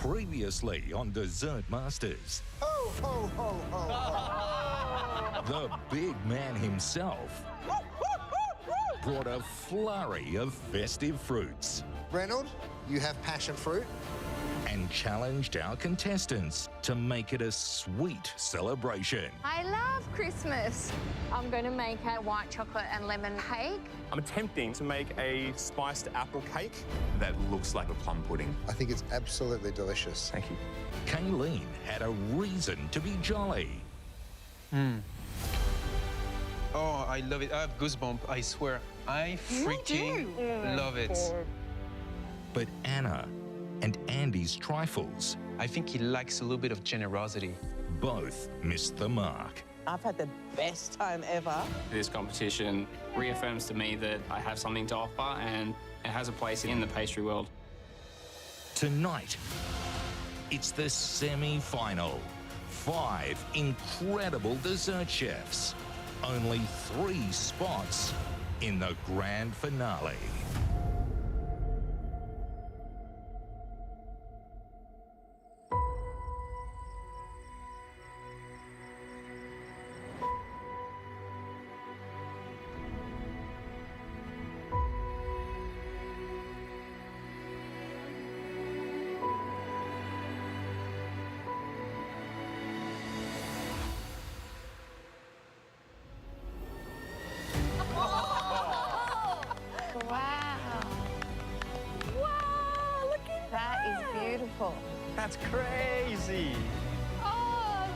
Previously on Dessert Masters. Ho, ho, ho, ho, ho. The big man himself brought a flurry of festive fruits. Reynold, you have passion fruit. And challenged our contestants to make it a sweet celebration. I love Christmas. I'm going to make a white chocolate and lemon cake. I'm attempting to make a spiced apple cake that looks like a plum pudding. I think it's absolutely delicious. Thank you. Kay-Lene had a reason to be jolly. Oh, I love it. I have goosebumps, I swear. I freaking love it. But Anna and Andy's trifles I think he lacks a little bit of generosity. both missed the mark. I've had the best time ever. This competition reaffirms to me that I have something to offer and it has a place in the pastry world. Tonight, it's the semi-final. 5 incredible dessert chefs. Only 3 spots in the grand finale. Wow, look at that. That is beautiful. That's crazy. Oh,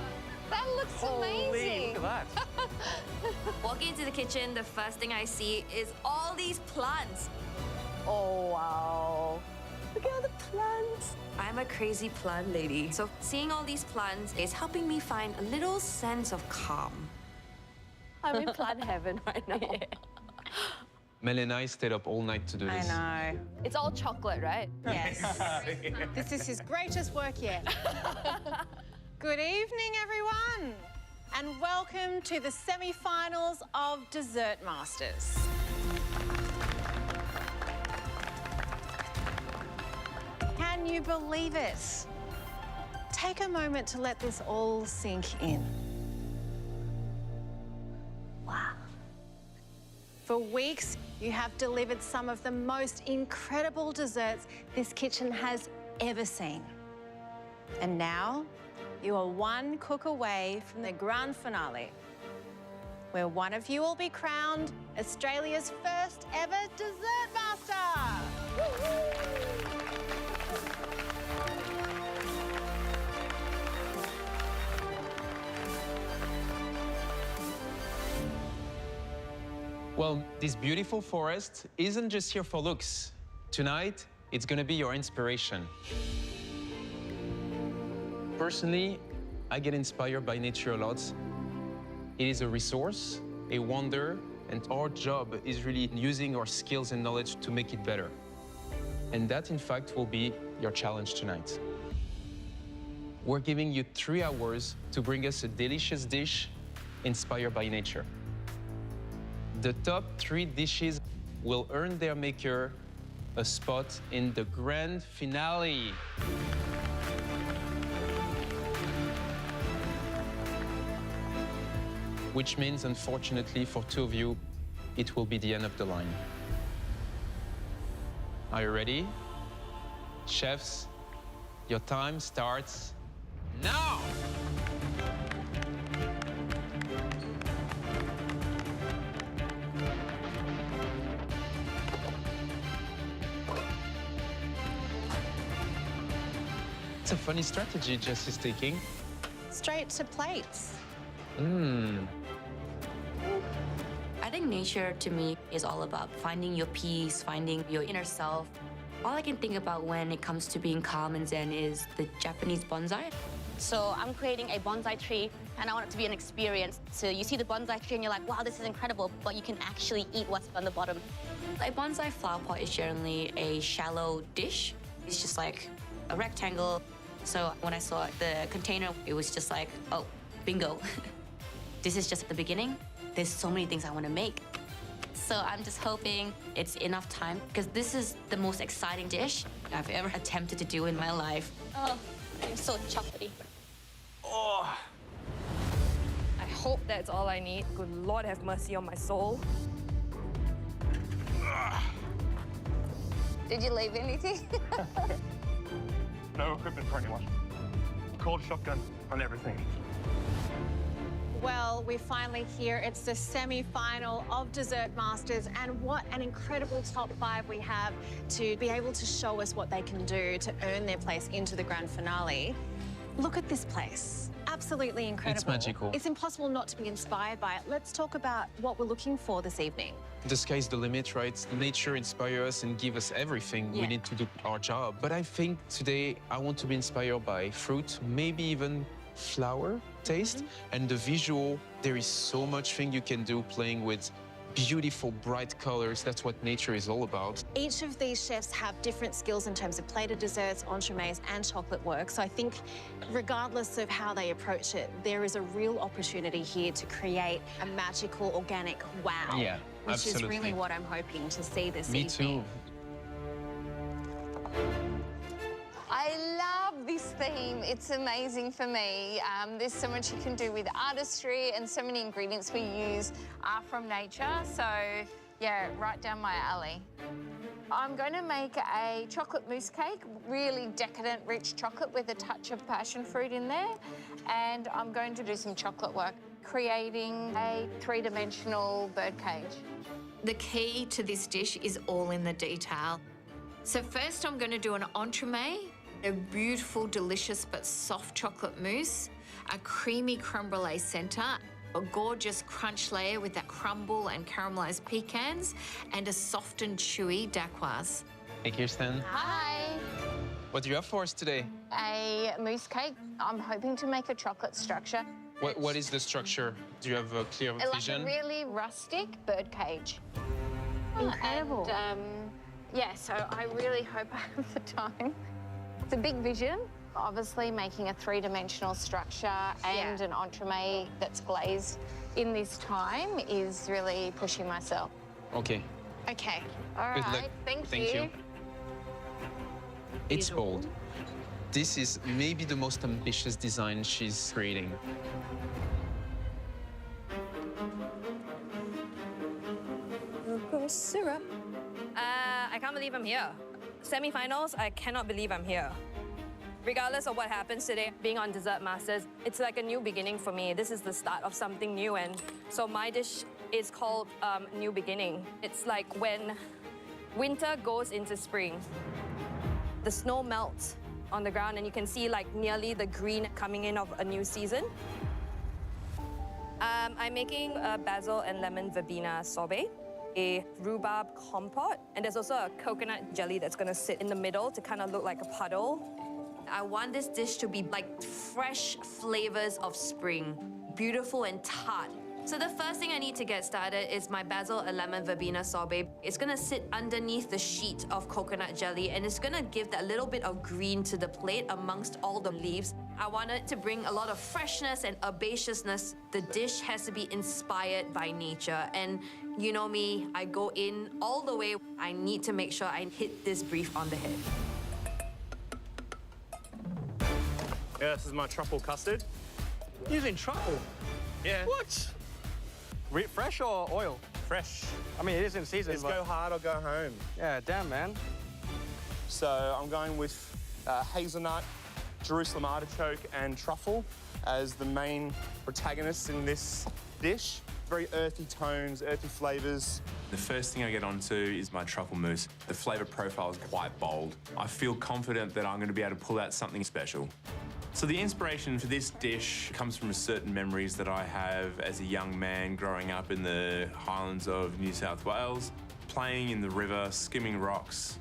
that looks amazing. Look at that. Walking into the kitchen, the first thing I see is all these plants. Oh, wow. Look at all the plants. I'm a crazy plant lady. So seeing all these plants is helping me find a little sense of calm. I'm in plant heaven right now. Mel and I stayed up all night to do this. I know. It's all chocolate, right? Yes. This is his greatest work yet. Good evening, everyone, and welcome to the semi-finals of Dessert Masters. Can you believe it? Take a moment to let this all sink in. Wow. For weeks, you have delivered some of the most incredible desserts this kitchen has ever seen. And now, you are one cook away from the grand finale, where one of you will be crowned Australia's first ever Dessert Master. Woo-hoo! Well, this beautiful forest isn't just here for looks. Tonight, it's gonna be your inspiration. Personally, I get inspired by nature a lot. It is a resource, a wonder, and our job is really using our skills and knowledge to make it better. And that, in fact, will be your challenge tonight. We're giving you 3 hours to bring us a delicious dish inspired by nature. The top 3 dishes will earn their maker a spot in the grand finale. Which means, unfortunately, for 2 of you, it will be the end of the line. Are you ready? Chefs, your time starts now! It's a funny strategy Jess is taking. Straight to plates. I think nature to me is all about finding your peace, finding your inner self. All I can think about when it comes to being calm and zen is the Japanese bonsai. So I'm creating a bonsai tree, and I want it to be an experience. So you see the bonsai tree and you're like, wow, this is incredible, but you can actually eat what's on the bottom. A bonsai flower pot is generally a shallow dish. It's just like a rectangle. So when I saw the container, it was just like, oh, bingo. This is just the beginning. There's so many things I want to make. So I'm just hoping it's enough time because this is the most exciting dish I've ever attempted to do in my life. Oh, I'm so chocolatey. Oh, I hope that's all I need. Good Lord have mercy on my soul. Did you leave anything? no equipment for anyone. Cold shotgun on everything. Well, we're finally here. It's the semi-final of Dessert Masters, and what an incredible top 5 we have to be able to show us what they can do to earn their place into the grand finale. Look at this place. Absolutely incredible. It's magical. It's impossible not to be inspired by it. Let's talk about what we're looking for this evening. The sky's the limit, right? Nature inspires us and gives us everything we need to do our job. But I think today I want to be inspired by fruit, maybe even flower taste. And the visual, there is so much thing you can do playing with beautiful, bright colors. That's what nature is all about. Each of these chefs have different skills in terms of plated desserts, entremets, and chocolate work. So I think regardless of how they approach it, there is a real opportunity here to create a magical, organic wow. Yeah, which absolutely. is really what I'm hoping to see this Me evening. too. I love this theme. It's amazing for me. There's so much you can do with artistry, and so many ingredients we use are from nature. So, yeah, right down my alley. I'm going to make a chocolate mousse cake, really decadent, rich chocolate with a touch of passion fruit in there. And I'm going to do some chocolate work, creating a 3-dimensional birdcage. The key to this dish is all in the detail. So first I'm going to do an entremet, a beautiful, delicious but soft chocolate mousse, a creamy creme brulee center, a gorgeous crunch layer with that crumble and caramelized pecans, and a soft and chewy dacquoise. Hey, Kirsten. Hi. What do you have for us today? A mousse cake. I'm hoping to make a chocolate structure. What is the structure? Do you have a clear vision? Like a really rustic birdcage. Incredible. And, yeah, so I really hope I have the time. It's a big vision. Obviously, making a 3-dimensional structure and an entremet that's glazed in this time is really pushing myself. Okay. Okay. All Good right. luck. Thank you. It's bold. This is maybe the most ambitious design she's creating. Syrup. I can't believe I'm here. Semi-finals, I cannot believe I'm here. Regardless of what happens today, being on Dessert Masters, it's like a new beginning for me. This is the start of something new, and so my dish is called New Beginning. It's like when winter goes into spring. The snow melts on the ground, and you can see like nearly the green coming in of a new season. I'm making a basil and lemon verbena sorbet, a rhubarb compote, and there's also a coconut jelly that's gonna sit in the middle to kind of look like a puddle. I want this dish to be like fresh flavors of spring, beautiful and tart. So the first thing I need to get started is my basil and lemon verbena sorbet. It's gonna sit underneath the sheet of coconut jelly, and it's gonna give that little bit of green to the plate amongst all the leaves. I want it to bring a lot of freshness and herbaceousness. The dish has to be inspired by nature, and you know me, I go in all the way. I need to make sure I hit this brief on the head. Yeah, this is my truffle custard. Using truffle? Yeah. What? Fresh or oil? Fresh. I mean, it is in season. It's but... go hard or go home. Yeah, damn, man. So I'm going with hazelnut, Jerusalem artichoke, and truffle as the main protagonists in this dish. Very earthy tones, earthy flavors. The first thing I get onto is my truffle mousse. The flavor profile is quite bold. I feel confident that I'm going to be able to pull out something special. So the inspiration for this dish comes from certain memories that I have as a young man growing up in the highlands of New South Wales, playing in the river, skimming rocks.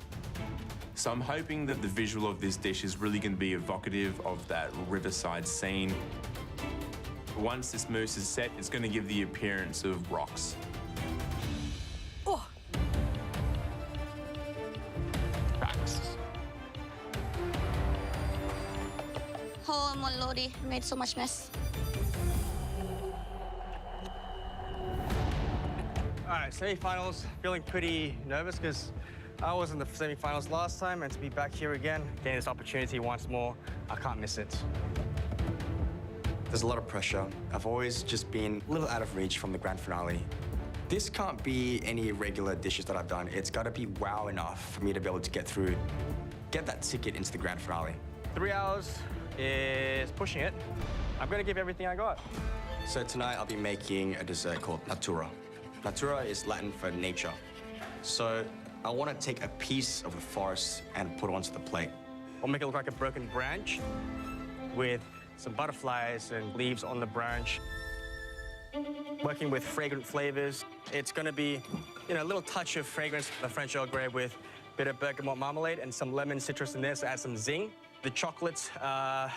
So I'm hoping that the visual of this dish is really going to be evocative of that riverside scene. Once this mousse is set, it's going to give the appearance of rocks. Oh. Facts. Oh, my lordy, made so much mess. right, semi-finals. Feeling pretty nervous because I was in the semi-finals last time, and to be back here again, getting this opportunity once more, I can't miss it. There's a lot of pressure. I've always just been a little out of reach from the grand finale. This can't be any regular dishes that I've done. It's got to be wow enough for me to be able to get through, get that ticket into the grand finale. 3 hours is pushing it. I'm going to give everything I got. So tonight I'll be making a dessert called natura. Natura is Latin for nature. So I want to take a piece of the forest and put it onto the plate. I'll make it look like a broken branch with some butterflies and leaves on the branch. Working with fragrant flavors. It's going to be, a little touch of fragrance, the French Earl Grey with a bit of bergamot marmalade and some lemon citrus in there, so add some zing. The chocolate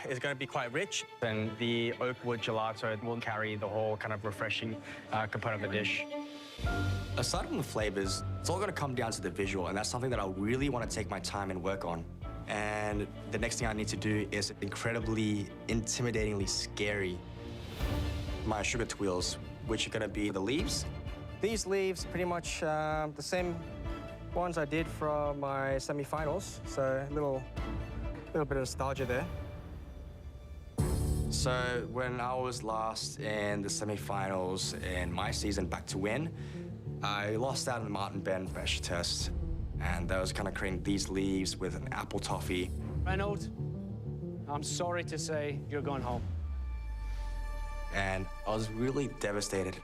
is going to be quite rich, and the oak wood gelato will carry the whole kind of refreshing component of the dish. Aside from the flavors, it's all going to come down to the visual, and that's something that I really want to take my time and work on. And the next thing I need to do is incredibly, intimidatingly scary. My sugar twirls, which are going to be the leaves. These leaves, pretty much the same ones I did from my semi-finals, so a little bit of nostalgia there. So when I was last in the semi-finals in my season back to win, I lost out in the Martin Ben pressure test, and that was kind of creating these leaves with an apple toffee. Reynold, I'm sorry to say you're going home. And I was really devastated.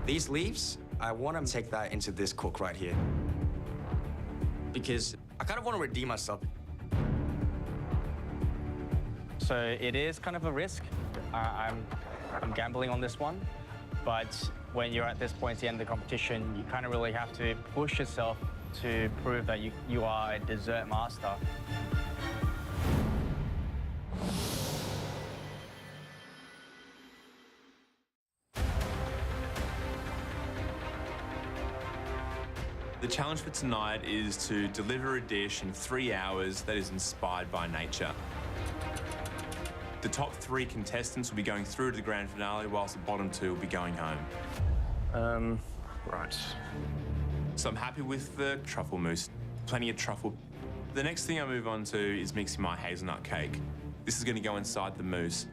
These leaves, I want to take that into this cook right here. Because I kind of want to redeem myself. So it is kind of a risk. I'm gambling on this one. But when you're at this point at the end of the competition, you kind of really have to push yourself to prove that you are a dessert master. The challenge for tonight is to deliver a dish in 3 hours that is inspired by nature. The top 3 contestants will be going through to the grand finale, whilst the bottom 2 will be going home. Right. So I'm happy with the truffle mousse. Plenty of truffle. The next thing I move on to is mixing my hazelnut cake. This is going to go inside the mousse.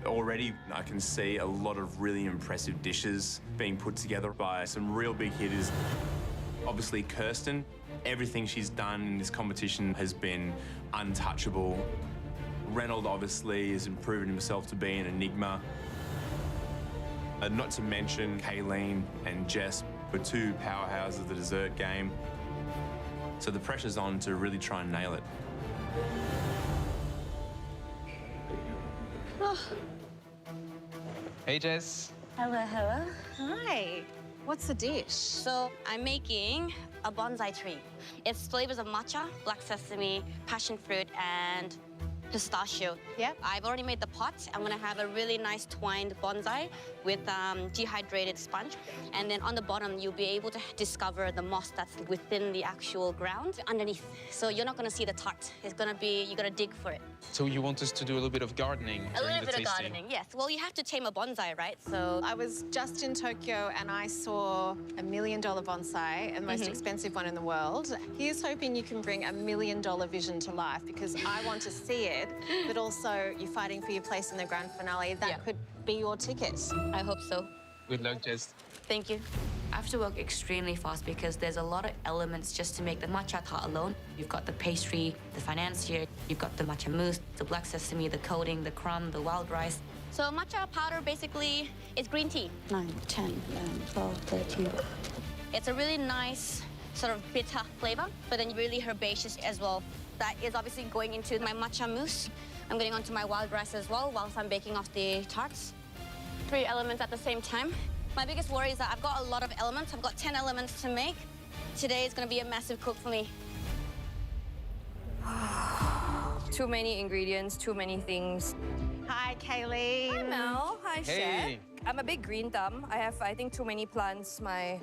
Already, I can see a lot of really impressive dishes being put together by some real big hitters. Obviously, Kirsten, everything she's done in this competition has been untouchable. Reynold obviously has proven himself to be an enigma. Not to mention Kay-Lene and Jess were 2 powerhouses of the dessert game. So the pressure's on to really try and nail it. Oh. Hey, Jess. Hello, hello. Hi. What's the dish? So I'm making a bonsai tree. It's flavors of matcha, black sesame, passion fruit, and pistachio. Yep. I've already made the pot. I'm gonna have a really nice twined bonsai with dehydrated sponge. And then on the bottom, you'll be able to discover the moss that's within the actual ground underneath. So you're not gonna see the tart. It's gonna be, you gotta dig for it. So you want us to do a little bit of gardening A during little the bit of tasting? gardening, yes. Well, you have to tame a bonsai, right? So I was just in Tokyo and I saw $1 million bonsai, the most expensive one in the world. Here's hoping you can bring $1 million vision to life, because I want to see it, but also you're fighting for your place in the grand finale. That could be your ticket. I hope so. Good luck, Jess. Thank you. I have to work extremely fast because there's a lot of elements just to make the matcha tart alone. You've got the pastry, the financier, you've got the matcha mousse, the black sesame, the coating, the crumb, the wild rice. So matcha powder basically is green tea. 9, 10, 11, 12, 13. It's a really nice sort of bitter flavor, but then really herbaceous as well. That is obviously going into my matcha mousse. I'm getting onto my wild rice as well whilst I'm baking off the tarts. 3 elements at the same time. My biggest worry is that I've got a lot of elements. I've got 10 elements to make. Today is going to be a massive cook for me. Too many ingredients, too many things. Hi, Kay-Lene. Hi, Mel. Hi, Hey. Chef. I'm a big green thumb. I think, too many plants. My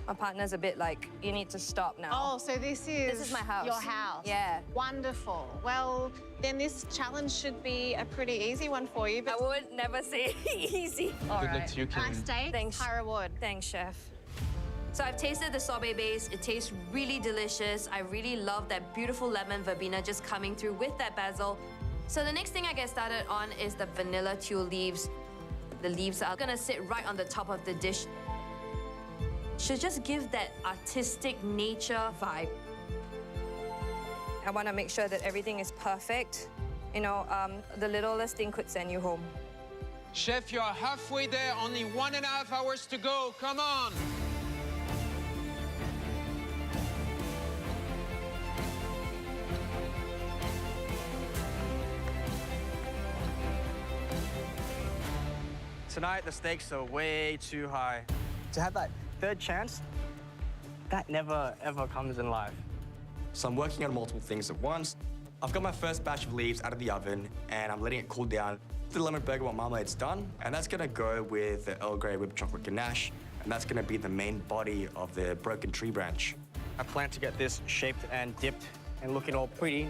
My partner's a bit like, you need to stop now. Oh, so this is my house. Your house. Yeah. Wonderful. Well, then this challenge should be a pretty easy one for you. But I would never say easy. All Good luck right. to you, Kay-Lene. Nice steak. Thanks. High reward. Thanks, chef. So I've tasted the sorbet base. It tastes really delicious. I really love that beautiful lemon verbena just coming through with that basil. So the next thing I get started on is the vanilla tulle leaves. The leaves are gonna sit right on the top of the dish. Should just give that artistic nature vibe. I want to make sure that everything is perfect. You know, the littlest thing could send you home. Chef, you are halfway there, only 1.5 hours to go. Come on. Tonight, the stakes are way too high. To have that third chance, that never, ever comes in life. So I'm working on multiple things at once. I've got my first batch of leaves out of the oven, and I'm letting it cool down. The lemon bergamot marmalade's done, and that's gonna go with the Earl Grey whipped chocolate ganache, and that's gonna be the main body of the broken tree branch. I plan to get this shaped and dipped and looking all pretty.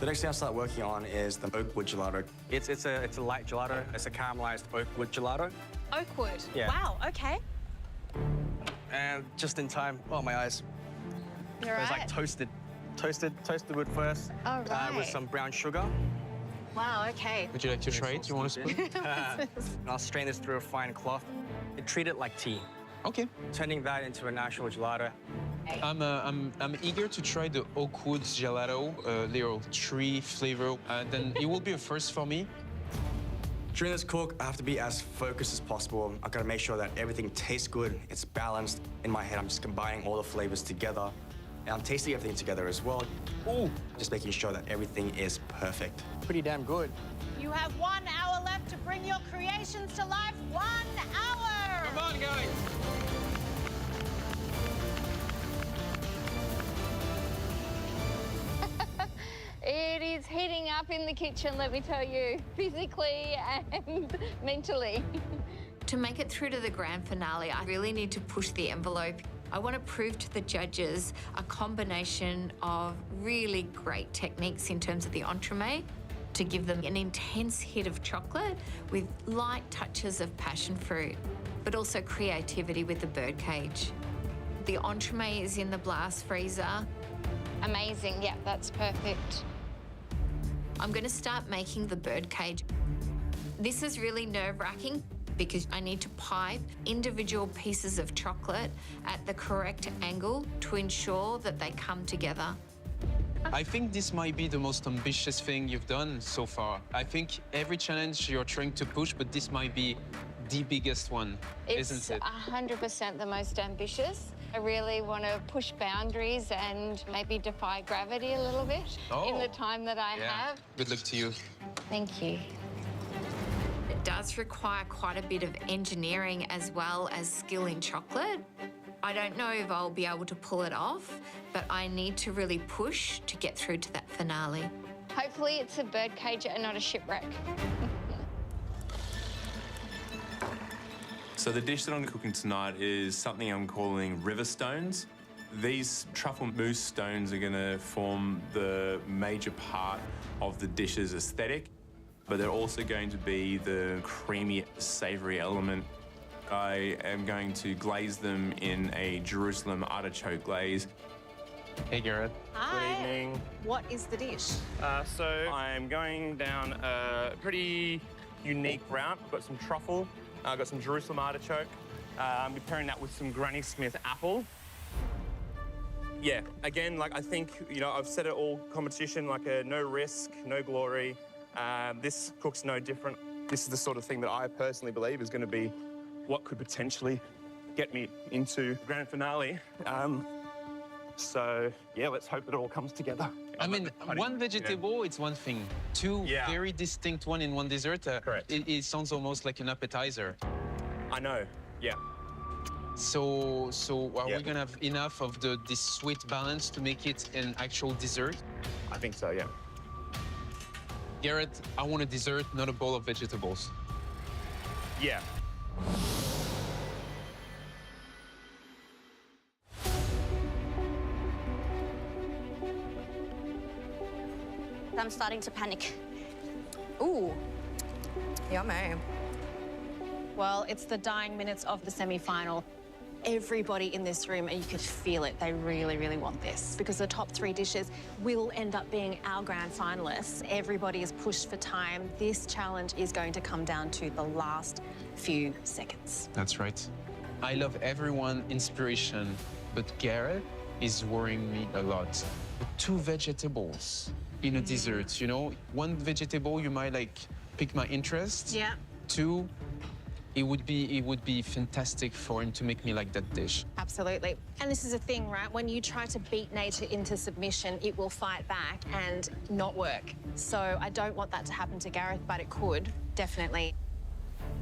The next thing I start working on is the oak wood gelato. It's a light gelato. It's a caramelized oak wood gelato. Oakwood. Yeah. Wow, okay. And just in time, oh, my eyes. You're It's right. like toasted wood first. Oh, right. With some brown sugar. Wow, okay. Would you like to try it? You want a spoon? And I'll strain this through a fine cloth and treat it like tea. Okay. Turning that into a natural gelato. I'm eager to try the oak wood gelato, little tree flavor. Then it will be a first for me. During this cook, I have to be as focused as possible. I've got to make sure that everything tastes good, it's balanced. In my head, I'm just combining all the flavors together. And I'm tasting everything together as well. Ooh. Just making sure that everything is perfect. Pretty damn good. You have 1 hour left to bring your creations to life. 1 hour! Come on, guys. It is heating up in the kitchen, let me tell you, physically and mentally. To make it through to the grand finale, I really need to push the envelope. I want to prove to the judges a combination of really great techniques in terms of the entremet, to give them an intense hit of chocolate with light touches of passion fruit, but also creativity with the birdcage. The entremet is in the blast freezer. Amazing, yeah, that's perfect. I'm going to start making the birdcage. This is really nerve-wracking because I need to pipe individual pieces of chocolate at the correct angle to ensure that they come together. I think this might be the most ambitious thing you've done so far. I think every challenge you're trying to push, but this might be the biggest one, isn't it? It's 100% the most ambitious. I really want to push boundaries and maybe defy gravity a little bit in the time that I have. Good luck to you. Thank you. It does require quite a bit of engineering as well as skill in chocolate. I don't know if I'll be able to pull it off, but I need to really push to get through to that finale. Hopefully it's a birdcage and not a shipwreck. So the dish that I'm cooking tonight is something I'm calling river stones. These truffle mousse stones are going to form the major part of the dish's aesthetic, but they're also going to be the creamy, savoury element. I am going to glaze them in a Jerusalem artichoke glaze. Hey, Gareth. Hi. Good evening. What is the dish? So I'm going down a pretty unique route. I've got some truffle, I've got some Jerusalem artichoke. I'm pairing that with some Granny Smith apple. Yeah, again, like I think, you know, I've said it all competition, like a no risk, no glory. This cook's no different. This is the sort of thing that I personally believe is going to be what could potentially get me into the grand finale. So, yeah, let's hope it all comes together. I mean, one vegetable, it's one thing. Two very distinct one in one dessert, Correct. It sounds almost like an appetizer. I know, yeah. So are we gonna have enough of this sweet balance to make it an actual dessert? I think so, yeah. Gareth, I want a dessert, not a bowl of vegetables. Yeah. I'm starting to panic. Ooh, yummy. Well, it's the dying minutes of the semi-final. Everybody in this room, and you could feel it, they really, really want this because the top 3 dishes will end up being our grand finalists. Everybody is pushed for time. This challenge is going to come down to the last few seconds. That's right. I love everyone inspiration, but Gareth is worrying me a lot. 2 vegetables in a dessert, you know? 1 vegetable, you might like pick my interest. Yeah. 2, it would be fantastic for him to make me like that dish. Absolutely. And this is a thing, right? When you try to beat nature into submission, it will fight back and not work. So I don't want that to happen to Gareth, but it could, definitely.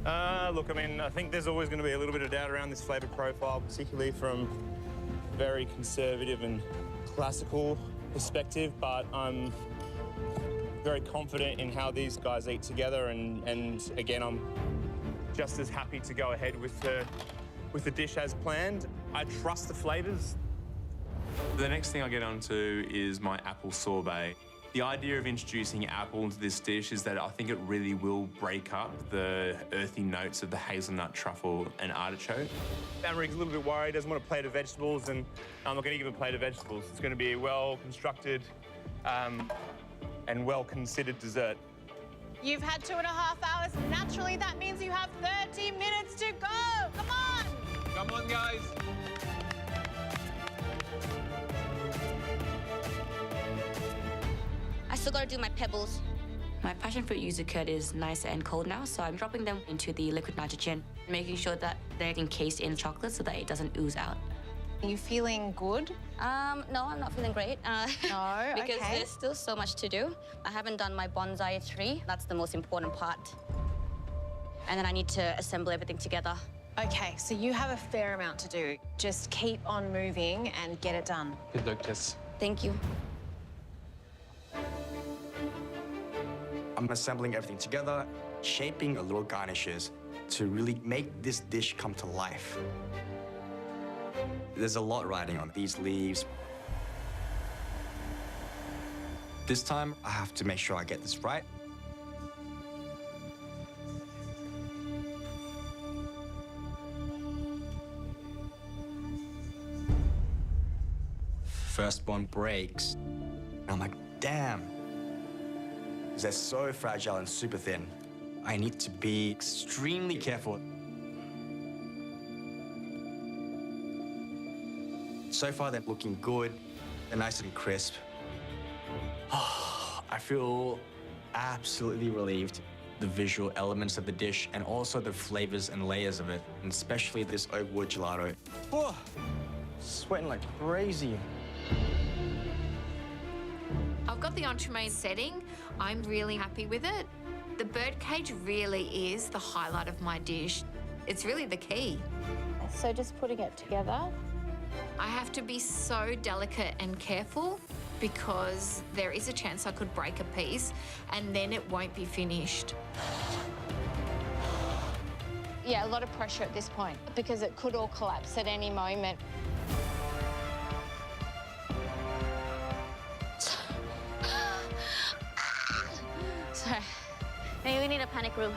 Look, I mean, I think there's always going to be a little bit of doubt around this flavour profile, particularly from a very conservative and classical perspective, but I'm very confident in how these guys eat together, and again, I'm just as happy to go ahead with the dish as planned. I trust the flavours. The next thing I get onto is my apple sorbet. The idea of introducing apple into this dish is that I think it really will break up the earthy notes of the hazelnut, truffle, and artichoke. Amerik's a little bit worried, doesn't want a plate of vegetables, and I'm not going to give him a plate of vegetables. It's going to be a well-constructed and well-considered dessert. You've had 2.5 hours. Naturally, that means you have 30 minutes to go. Come on! Come on, guys. I still gotta do my pebbles. My passion fruit yuzu curd is nice and cold now, so I'm dropping them into the liquid nitrogen, making sure that they're encased in chocolate so that it doesn't ooze out. Are you feeling good? No, I'm not feeling great. No, because okay. there's still so much to do. I haven't done my bonsai tree. That's the most important part. And then I need to assemble everything together. Okay, so you have a fair amount to do. Just keep on moving and get it done. Good luck, Jess. Thank you. I'm assembling everything together, shaping a little garnishes to really make this dish come to life. There's a lot riding on these leaves. This time, I have to make sure I get this right. First one breaks. And I'm like, damn. They're so fragile and super thin. I need to be extremely careful. So far, they're looking good. They're nice and crisp. I feel absolutely relieved. The visual elements of the dish and also the flavors and layers of it, and especially this oak wood gelato. Oh, sweating like crazy. I've got the entremet setting. I'm really happy with it. The birdcage really is the highlight of my dish. It's really the key. So just putting it together. I have to be so delicate and careful because there is a chance I could break a piece and then it won't be finished. Yeah, a lot of pressure at this point because it could all collapse at any moment. Sorry. Maybe we need a panic room.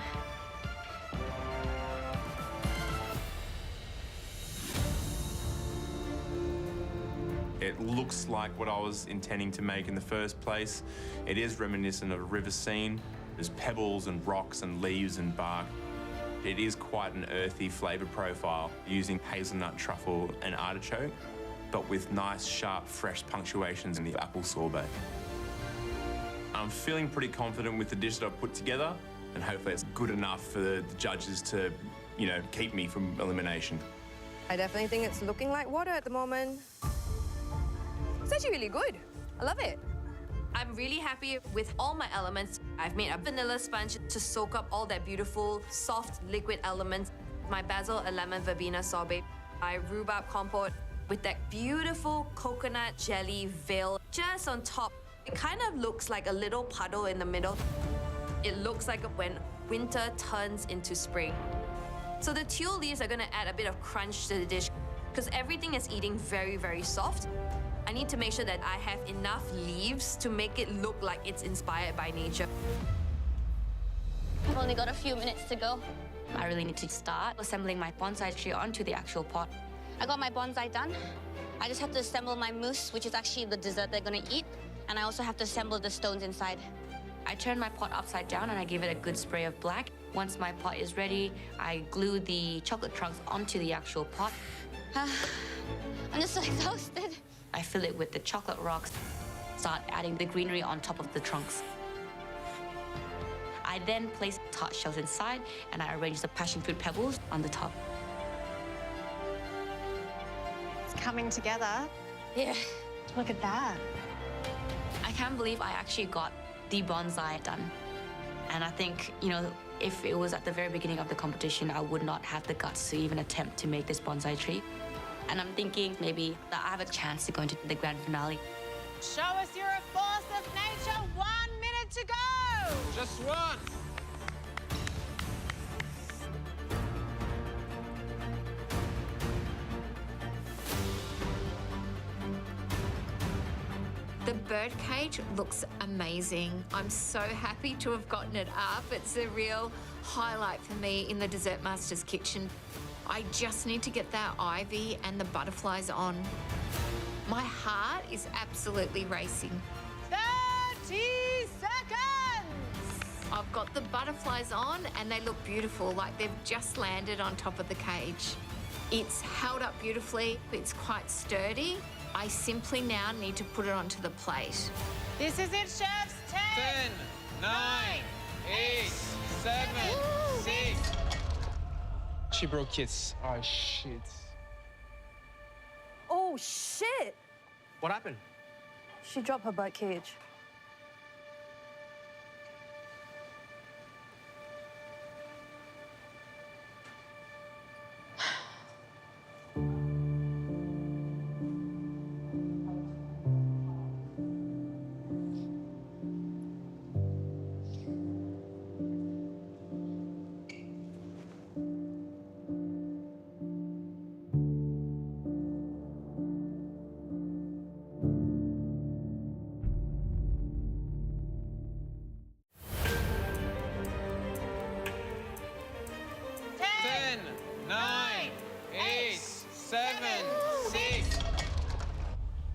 It looks like what I was intending to make in the first place. It is reminiscent of a river scene. There's pebbles and rocks and leaves and bark. It is quite an earthy flavour profile using hazelnut, truffle and artichoke, but with nice, sharp, fresh punctuations in the apple sorbet. I'm feeling pretty confident with the dish that I've put together, and hopefully it's good enough for the judges to, you know, keep me from elimination. I definitely think it's looking like water at the moment. It's actually really good. I love it. I'm really happy with all my elements. I've made a vanilla sponge to soak up all that beautiful, soft, liquid elements. My basil and lemon verbena sorbet. My rhubarb compote with that beautiful coconut jelly veil just on top. It kind of looks like a little puddle in the middle. It looks like when winter turns into spring. So the teal leaves are gonna add a bit of crunch to the dish because everything is eating very, very soft. I need to make sure that I have enough leaves to make it look like it's inspired by nature. I've only got a few minutes to go. I really need to start assembling my bonsai tree onto the actual pot. I got my bonsai done. I just have to assemble my mousse, which is actually the dessert they're gonna eat. And I also have to assemble the stones inside. I turn my pot upside down and I give it a good spray of black. Once my pot is ready, I glue the chocolate trunks onto the actual pot. I'm just so exhausted. I fill it with the chocolate rocks, start adding the greenery on top of the trunks. I then place tart shells inside and I arrange the passion fruit pebbles on the top. It's coming together. Yeah. Look at that. I can't believe I actually got the bonsai done. And I think, you know, if it was at the very beginning of the competition, I would not have the guts to even attempt to make this bonsai tree. And I'm thinking maybe that I have a chance to go into the grand finale. Show us you're a force of nature. 1 minute to go. Just one. The birdcage looks amazing. I'm so happy to have gotten it up. It's a real highlight for me in the Dessert Master's kitchen. I just need to get that ivy and the butterflies on. My heart is absolutely racing. 30 seconds! I've got the butterflies on and they look beautiful, like they've just landed on top of the cage. It's held up beautifully, it's quite sturdy. I simply now need to put it onto the plate. This is it, chefs. 10, 9, 8, 7, 6. She broke it. Oh, shit. Oh, shit! What happened? She dropped her birdcage.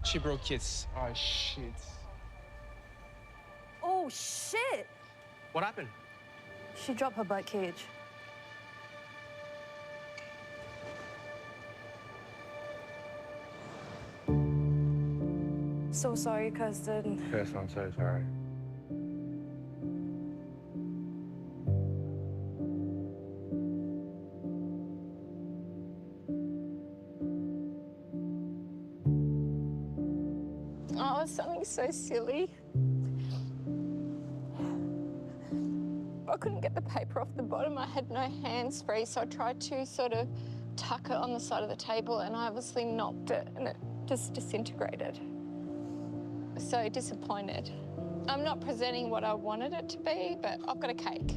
She broke it. Oh, shit. Oh, shit! What happened? She dropped her birdcage. So sorry, Kirsten. Kirsten, I'm so sorry. Oh, it's something so silly. I couldn't get the paper off the bottom. I had no hands free, so I tried to sort of tuck it on the side of the table and I obviously knocked it and it just disintegrated. So disappointed. I'm not presenting what I wanted it to be, but I've got a cake.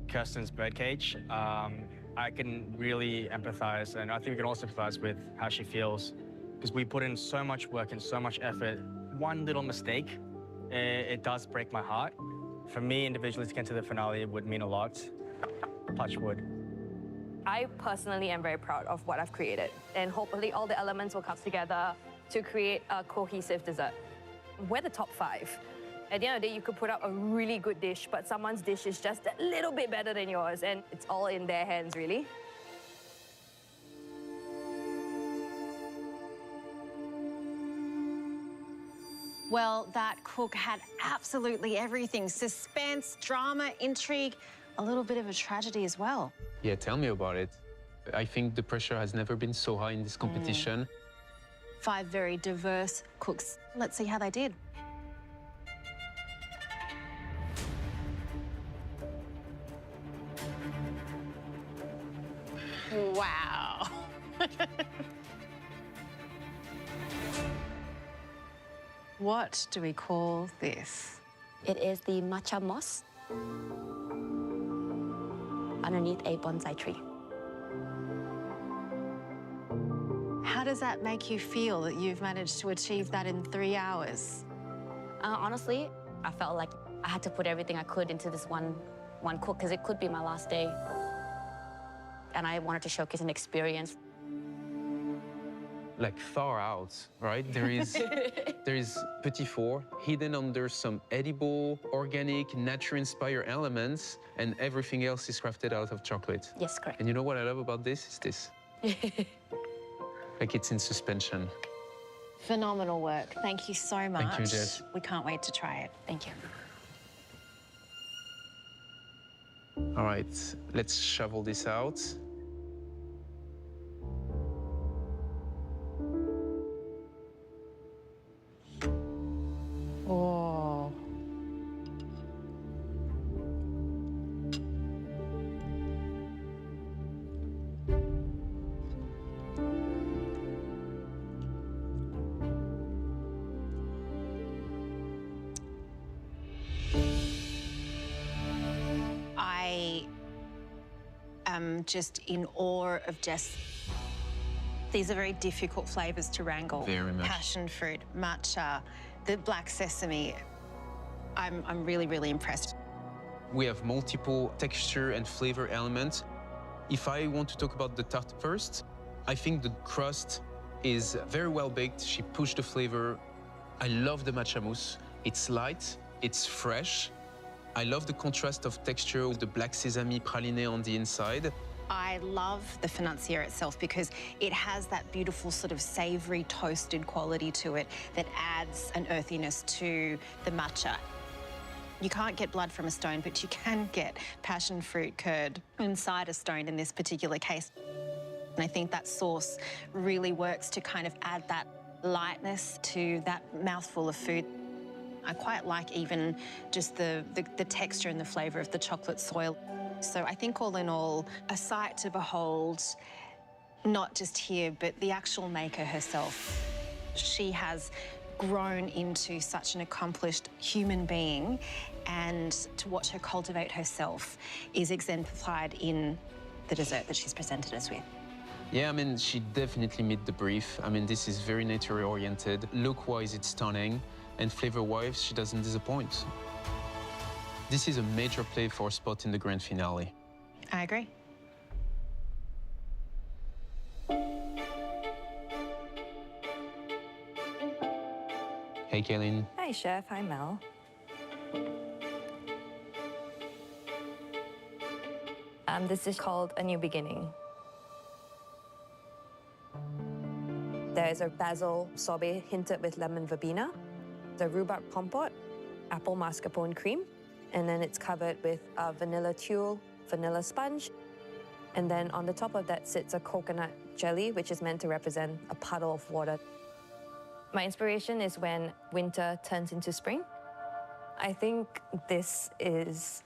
Kirsten's birdcage, I can really empathize, and I think we can also empathize with how she feels, because we put in so much work and so much effort. One little mistake, it does break my heart. For me, individually, to get to the finale, it would mean a lot. Touch wood. I personally am very proud of what I've created, and hopefully all the elements will come together to create a cohesive dessert. We're the top 5. At the end of the day, you could put out a really good dish, but someone's dish is just a little bit better than yours, and it's all in their hands, really. Well, that cook had absolutely everything. Suspense, drama, intrigue, a little bit of a tragedy as well. Yeah, tell me about it. I think the pressure has never been so high in this competition. 5 very diverse cooks. Let's see how they did. Wow. What do we call this? It is the matcha moss underneath a bonsai tree. How How does that make you feel that you've managed to achieve that in 3 hours? Honestly, I felt like I had to put everything I could into this one cook because it could be my last day. And I wanted to showcase an experience. Like far out, right? There is petit four hidden under some edible, organic, nature-inspired elements, and everything else is crafted out of chocolate. Yes, correct. And you know what I love about this? It's this. Like it's in suspension. Phenomenal work. Thank you so much. Thank you, Jess. We can't wait to try it. Thank you. All right, let's shovel this out. Oh. I am just in awe of Jess. These are very difficult flavors to wrangle. Very much. Passion fruit, matcha, the black sesame. I'm really, really impressed. We have multiple texture and flavor elements. If I want to talk about the tart first, I think the crust is very well baked. She pushed the flavor. I love the matcha mousse. It's light, it's fresh. I love the contrast of texture with the black sesame praliné on the inside. I love the financier itself because it has that beautiful sort of savory toasted quality to it that adds an earthiness to the matcha. You can't get blood from a stone, but you can get passion fruit curd inside a stone in this particular case. And I think that sauce really works to kind of add that lightness to that mouthful of food. I quite like even just the texture and the flavour of the chocolate soil. So I think all in all, a sight to behold, not just here, but the actual maker herself. She has grown into such an accomplished human being, and to watch her cultivate herself is exemplified in the dessert that she's presented us with. Yeah, I mean, she definitely met the brief. I mean, this is very nature-oriented. Look-wise, it's stunning. And flavor-wise, she doesn't disappoint. This is a major play for a spot in the grand finale. I agree. Hey, Kay-Lene. Hi, Chef. Hi, Mel. This is called A New Beginning. There is a basil sorbet hinted with lemon verbena, the rhubarb compote, apple mascarpone cream, and then it's covered with a vanilla tuile, vanilla sponge, and then on the top of that sits a coconut jelly, which is meant to represent a puddle of water. My inspiration is when winter turns into spring. I think this is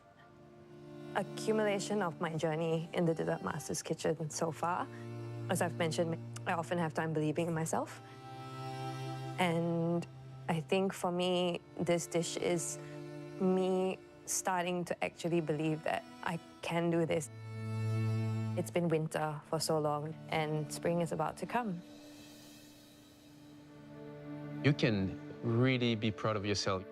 accumulation of my journey in the Dessert Master's kitchen so far. As I've mentioned, I often have time believing in myself. And I think for me, this dish is me starting to actually believe that I can do this. It's been winter for so long, and spring is about to come. You can really be proud of yourself.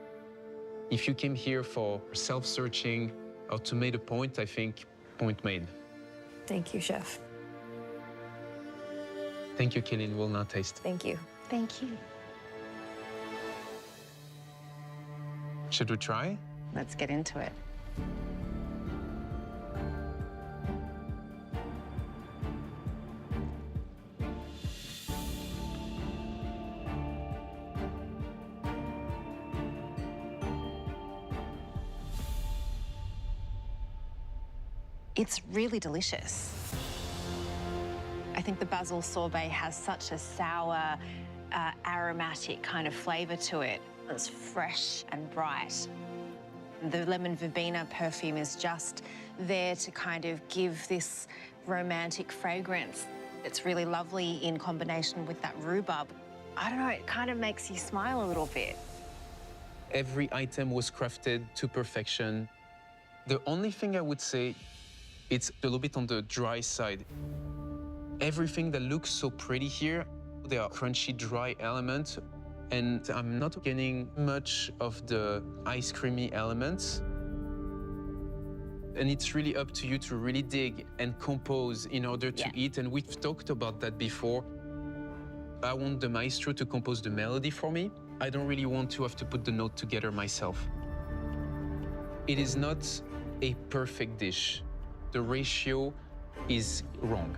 If you came here for self-searching or to make a point, I think point made. Thank you, Chef. Thank you, Kay-Lene. We'll now taste. Thank you. Thank you. Should we try? Let's get into it. It's really delicious. I think the basil sorbet has such a sour, aromatic kind of flavour to it. It's fresh and bright. The lemon verbena perfume is just there to kind of give this romantic fragrance. It's really lovely in combination with that rhubarb. I don't know, it kind of makes you smile a little bit. Every item was crafted to perfection. The only thing I would say, it's a little bit on the dry side. Everything that looks so pretty here They are crunchy, dry elements, and I'm not getting much of the ice creamy elements. And it's really up to you to really dig and compose in order to eat. And we've talked about that before. I want the maestro to compose the melody for me. I don't really want to have to put the note together myself. It is not a perfect dish. The ratio is wrong.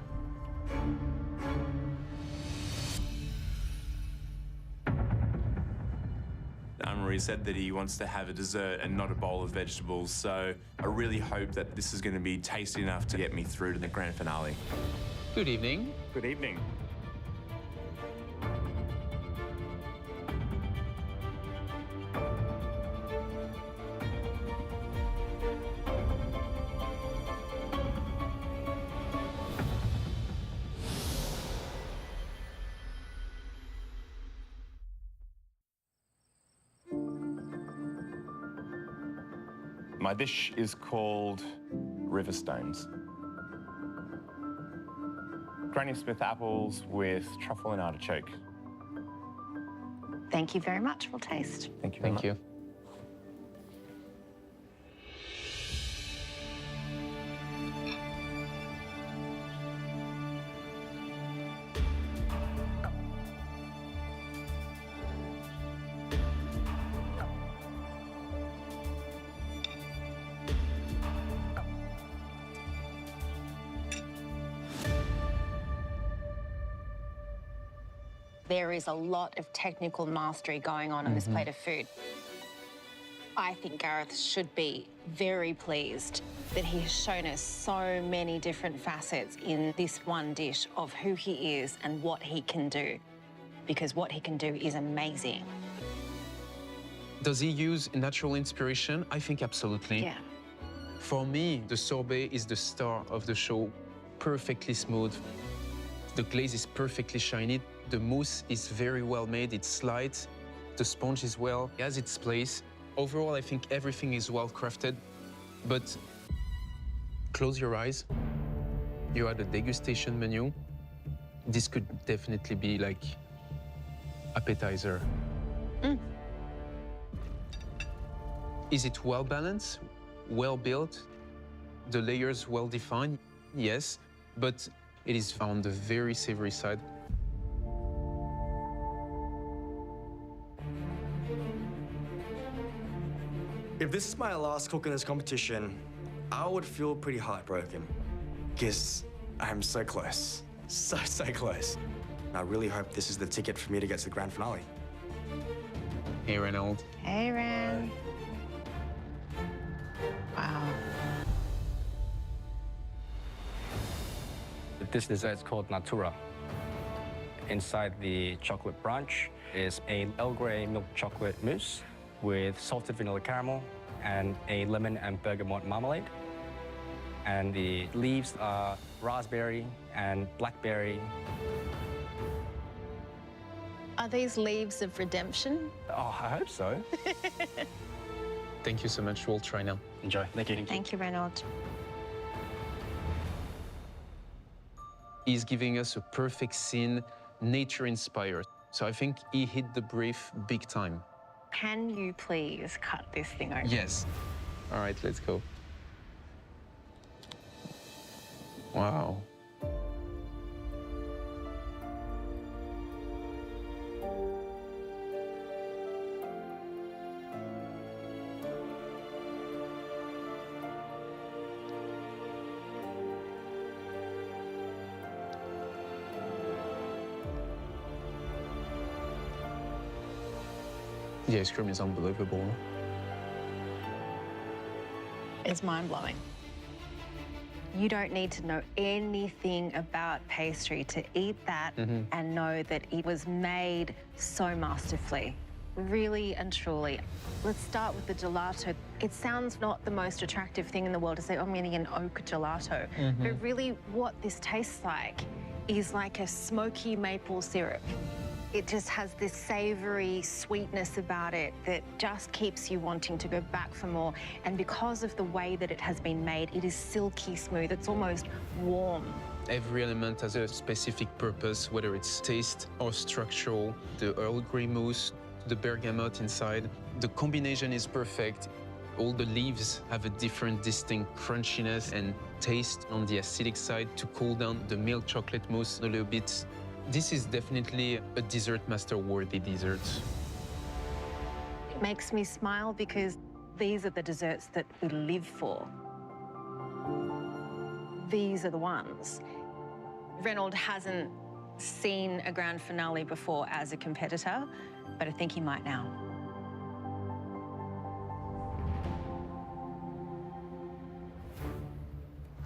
Anne-Marie said that he wants to have a dessert and not a bowl of vegetables, so I really hope that this is going to be tasty enough to get me through to the grand finale. Good evening. Good evening. My dish is called River Stones. Granny Smith apples with truffle and artichoke. Thank you very much. We'll taste. Thank you very much. Thank you. There is a lot of technical mastery going on this plate of food. I think Gareth should be very pleased that he has shown us so many different facets in this one dish of who he is and what he can do, because what he can do is amazing. Does he use natural inspiration? I think absolutely. Yeah. For me, the sorbet is the star of the show. Perfectly smooth. The glaze is perfectly shiny. The mousse is very well made. It's light. The sponge is well, it has its place. Overall, I think everything is well crafted. But close your eyes. You had a degustation menu. This could definitely be like appetizer. Is it well balanced, well built? The layers well defined? Yes, but it is on the very savory side. If this is my last cook in this competition, I would feel pretty heartbroken because I'm so close, so close. I really hope this is the ticket for me to get to the grand finale. Hey, Reynold. Hey, Ren. Wow. This dessert is called Natura. Inside the chocolate branch is a Earl Grey milk chocolate mousse with salted vanilla caramel and a lemon and bergamot marmalade. And the leaves are raspberry and blackberry. Are these leaves of redemption? Oh, I hope so. Thank you so much. We'll try now. Enjoy. Thank you. Thank you, Reynold. He's giving us a perfect scene, nature-inspired. So I think he hit the brief big time. Can you please cut this thing open? Yes. All right, let's go. Wow. The ice cream is unbelievable. It's mind-blowing. You don't need to know anything about pastry to eat that and know that it was made so masterfully, really and truly. Let's start with the gelato. It sounds not the most attractive thing in the world to say, oh, I'm getting an oak gelato. But really what this tastes like is like a smoky maple syrup. It just has this savory sweetness about it that just keeps you wanting to go back for more. And because of the way that it has been made, it is silky smooth. It's almost warm. Every element has a specific purpose, whether it's taste or structural. The Earl Grey mousse, the bergamot inside. The combination is perfect. All the leaves have a different distinct crunchiness and taste on the acidic side to cool down the milk chocolate mousse a little bit. This is definitely a dessert master worthy dessert. It makes me smile because these are the desserts that we live for. These are the ones. Reynold hasn't seen a grand finale before as a competitor, but I think he might now.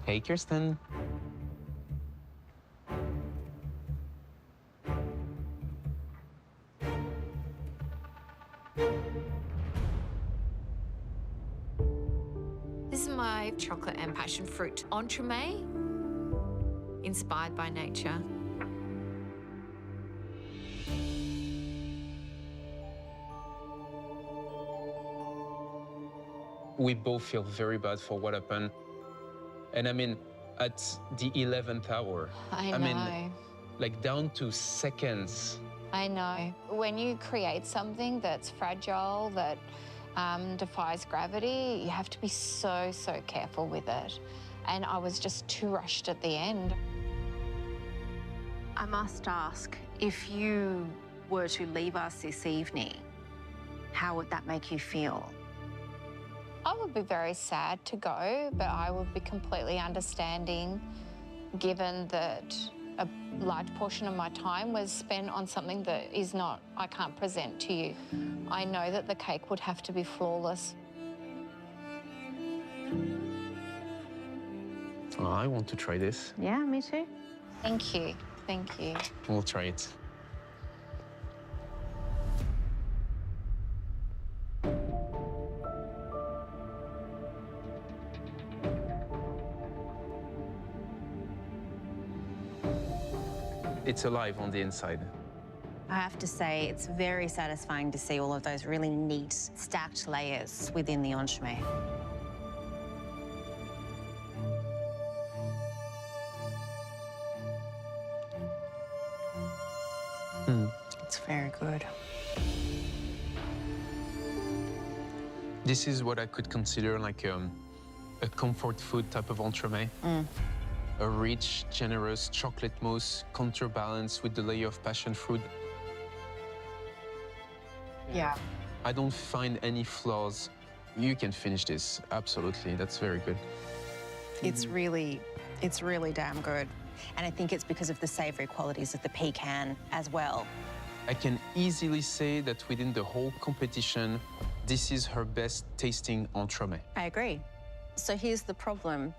Hey, Kirsten. This is my chocolate and passion fruit entremet, inspired by nature. We both feel very bad for what happened. And I mean, at the 11th hour, I know. like down to seconds. I know. When you create something that's fragile, that defies gravity, you have to be so, so careful with it. And I was just too rushed at the end. I must ask, if you were to leave us this evening, how would that make you feel? I would be very sad to go, but I would be completely understanding, given that a large portion of my time was spent on something that is not, I can't present to you. I know that the cake would have to be flawless. Oh, I want to try this. Yeah, me too. Thank you. Thank you. We'll try it. It's alive on the inside. I have to say, it's very satisfying to see all of those really neat, stacked layers within the entremet. It's very good. This is what I could consider like a comfort food type of entremet. A rich, generous chocolate mousse counterbalanced with the layer of passion fruit. Yeah. I don't find any flaws. You can finish this, absolutely. That's very good. It's really damn good. And I think it's because of the savory qualities of the pecan as well. I can easily say that within the whole competition, this is her best tasting entremet. I agree. So here's the problem.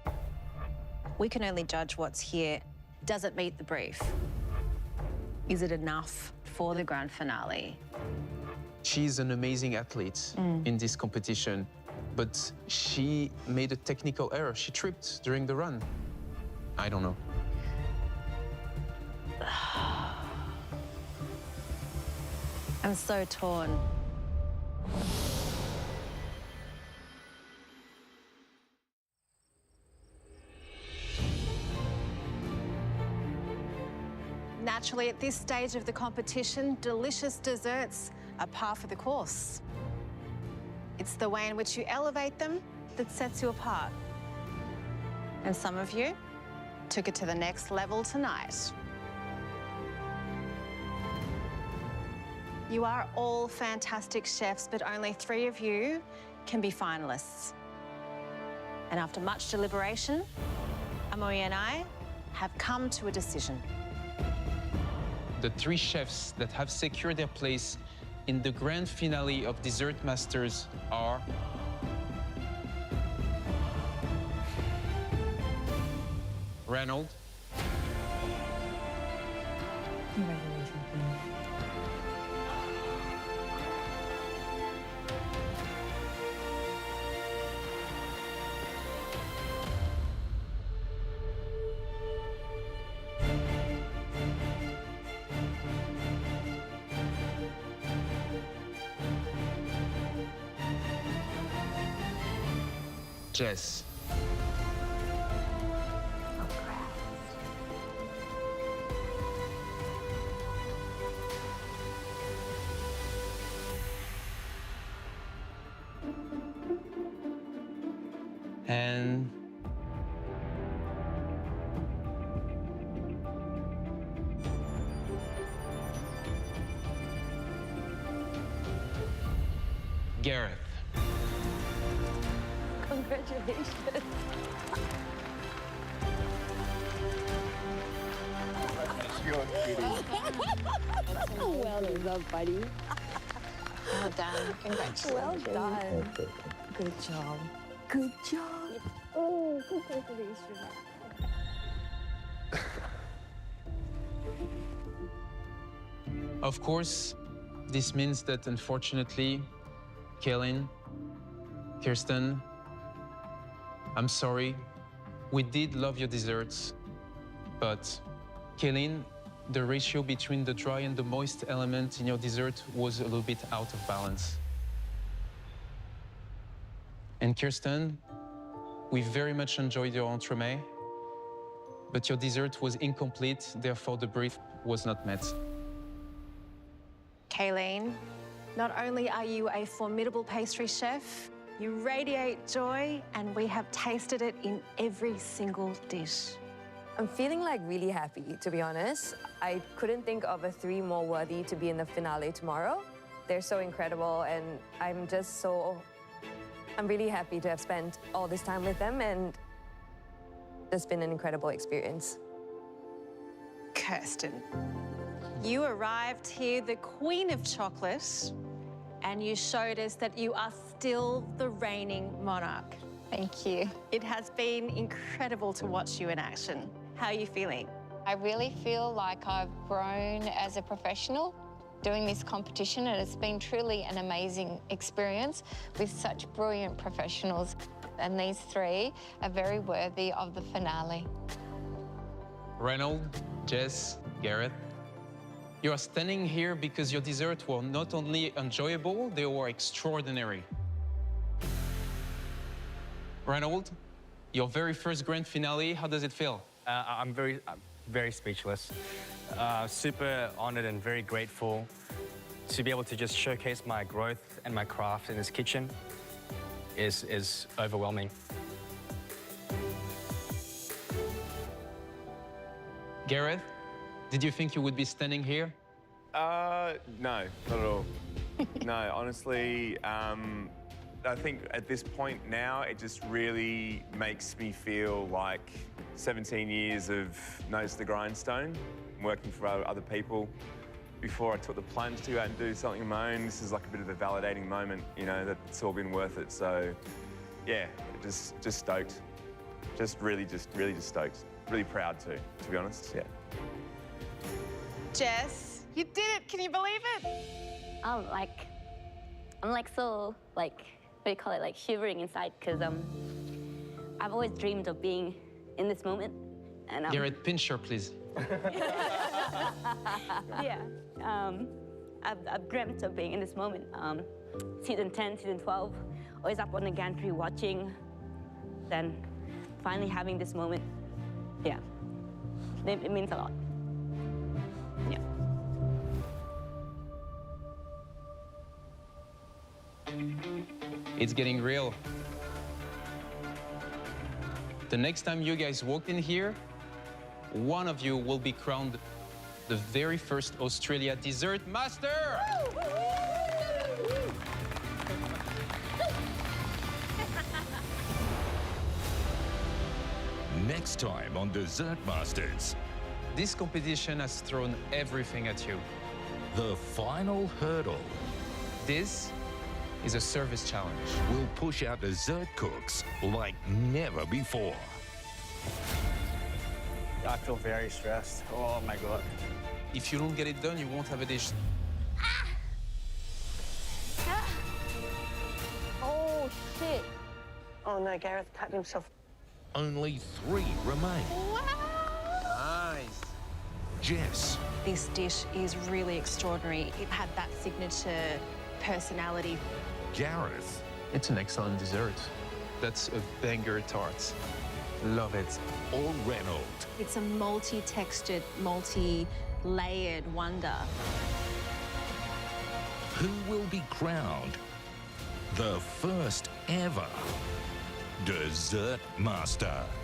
We can only judge what's here. Does it meet the brief? Is it enough for the grand finale? She's an amazing athlete in this competition, but she made a technical error. She tripped during the run. I don't know. I'm so torn. Naturally, at this stage of the competition, delicious desserts are par for the course. It's the way in which you elevate them that sets you apart. And some of you took it to the next level tonight. You are all fantastic chefs, but only 3 of you can be finalists. And after much deliberation, Amaury and I have come to a decision. The 3 chefs that have secured their place in the grand finale of Dessert Masters are Reynold, Jess. And Gareth. Congratulations. You're kidding. Well done, buddy. Well done. Congratulations. Well done. Good job. Good job. Oh, congratulations. Of course, this means that unfortunately, Kay-Lene, Kirsten, I'm sorry. We did love your desserts, but Kay-Lene, the ratio between the dry and the moist element in your dessert was a little bit out of balance. And Kirsten, we very much enjoyed your entremet, but your dessert was incomplete, therefore the brief was not met. Kay-Lene, not only are you a formidable pastry chef, you radiate joy, and we have tasted it in every single dish. I'm feeling like really happy, to be honest. I couldn't think of a 3 more worthy to be in the finale tomorrow. They're so incredible, and I'm really happy to have spent all this time with them, and it's been an incredible experience. Kirsten, you arrived here the queen of chocolate, and you showed us that you are still the reigning monarch. Thank you. It has been incredible to watch you in action. How are you feeling? I really feel like I've grown as a professional doing this competition, and it's been truly an amazing experience with such brilliant professionals. And these 3 are very worthy of the finale. Reynold, Jess, Gareth, you are standing here because your desserts were not only enjoyable, they were extraordinary. Reynold, your very first grand finale, how does it feel? I'm very speechless. Super honored and very grateful to be able to just showcase my growth and my craft in this kitchen is overwhelming. Gareth, did you think you would be standing here? No, not at all. No, honestly, I think at this point now, it just really makes me feel like 17 years of nose to the grindstone, working for other people. Before I took the plunge to go out and do something of my own, this is like a bit of a validating moment, you know, that it's all been worth it. So, yeah, just stoked. Just really stoked. Really proud too, to be honest, yeah. Jess, you did it. Can you believe it? I'm so, what do you call it, like shivering inside, because I've always dreamed of being in this moment. And Gareth, pinch her, please. Yeah, I've dreamt of being in this moment. Season 10, season 12, always up on the gantry watching, then finally having this moment. Yeah, it means a lot. Yeah. It's getting real. The next time you guys walk in here, one of you will be crowned the very first Australia Dessert Master! Next time on Dessert Masters. This competition has thrown everything at you. The final hurdle. This is a service challenge. Will push our dessert cooks like never before. I feel very stressed. Oh my God. If you don't get it done, you won't have a dish. Oh, shit. Oh no, Gareth cut himself. Only 3 remain. Nice. Jess. This dish is really extraordinary. It had that signature personality. Gareth. It's an excellent dessert. That's a banger tart. Love it. Or Reynold. It's a multi-textured, multi-layered wonder. Who will be crowned the first ever Dessert Master.